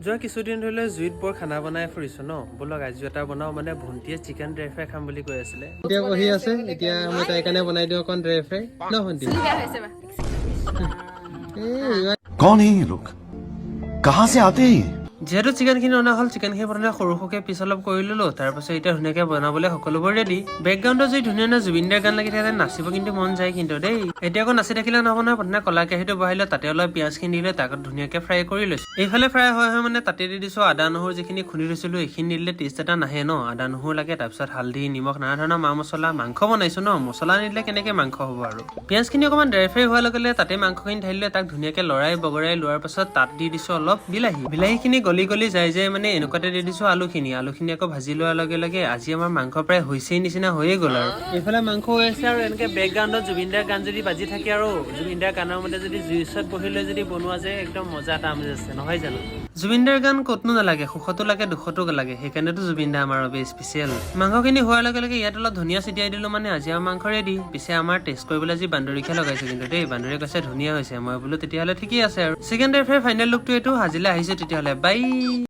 যোৱা কিছুদিন ধৰিলে জুইত বৰ খানা বনাই ফুৰিছো ন বলক আজি এটা বনাও মানে ভণ্টিয়ে চিকেন ড্ৰাই ফ্ৰাই খাম বুলি কৈ আছিলে এতিয়া বহি আছে এতিয়া মই তাই কাৰণে বনাই দিও অকন ড্ৰাই ফ্ৰাই ন ভণ্টি कौन है ये लोग कहां से आते हैं যেহেতু চিকেনখিনি অনা হ'ল চিকেনখিনি প্ৰথমে সৰু সৰুকে পিছ অলপ কৰি ল'লো তাৰপাছত এতিয়া ধুনীয়াকৈ বনাবলৈ সকলোবোৰ ৰেডি বেকগ্ৰাউণ্ডত যদি ধুনীয়া ধুনীয়া জুবিনদাৰ গান লাগি থাকে নাচিব কিন্তু মন যায় কিন্তু দেই এতিয়া আকৌ নাচি থাকিলে নহ'ব নহয় প্ৰথমে কলা কেৰাহীটো বহাই তাতে অলপ পিঁয়াজখিনি দিলে তাক ধুনীয়াকৈ ফ্ৰাই কৰি লৈছো এইফালে ফ্ৰাই হয় মানে তাতে দি দিছো আদা নহৰু যিখিনি খুন্দি থৈছিলো এইখিনি দিলে টেষ্ট এটা নাহে ন আদা নহৰু লাগে তাৰপিছত হালধি নিমখ নানা ধৰণৰ মা মছলা মাংস বনাইছো ন মছলা নিদিলে কেনেকৈ মাংস হ'ব আৰু পিঁয়াজখিনি অকণমান ড্ৰাই ফ্ৰাই হোৱাৰ লগে লগে তাতে মাংসখিনি ঢালিলে তাক ধুনীয়াকৈ লৰাই বগৰাই লোৱাৰ পাছত তাত দি দিছো অলপ বিলাহীখিনি গলি গলি যায় যে মানে এনেকুৱাতে দি দিছো আলুখিনি আকৌ ভাজি লোৱাৰ লগে লগে আজি আমাৰ মাংস প্ৰায় হৈছেই নিচিনা হৈয়ে গ'ল আৰু এইফালে মাংস হৈ আছে আৰু এনেকে বেকগ্ৰাউণ্ডত জুবিনদাৰ গান যদি বাজি থাকে আৰু জুবিনদাৰ গানৰ মতে যদি জুইৰ ওচৰত বহি লৈ যদি বনোৱা যায় একদম মজা এটা আমেজ আছে নহয় জানো জুবিনদাৰ গান ক'তনো নালাগে সুখতো লাগে দুখতো লাগে সেইকাৰণেতো জুবিনদা আমাৰ বাবে স্পেচিয়েল মাংসখিনি হোৱাৰ লগে লগে ইয়াত অলপ ধনিয়া ছিটিয়াই দিলো মানে আজি আমাৰ মাংস ৰেডি পিছে আমাৰ টেষ্ট কৰিবলৈ আজি বান্দৰীকে লগাইছে কিন্তু দেই বান্দৰীয়ে কৈছে ধুনীয়া হৈছে মই বোলো তেতিয়াহ'লে ঠিকেই আছে আৰু চিকেন ড্ৰাই ফ্ৰাই ফাইনেল লুকটো এইটো আজিলৈ আহিছে তেতিয়াহ'লে বাই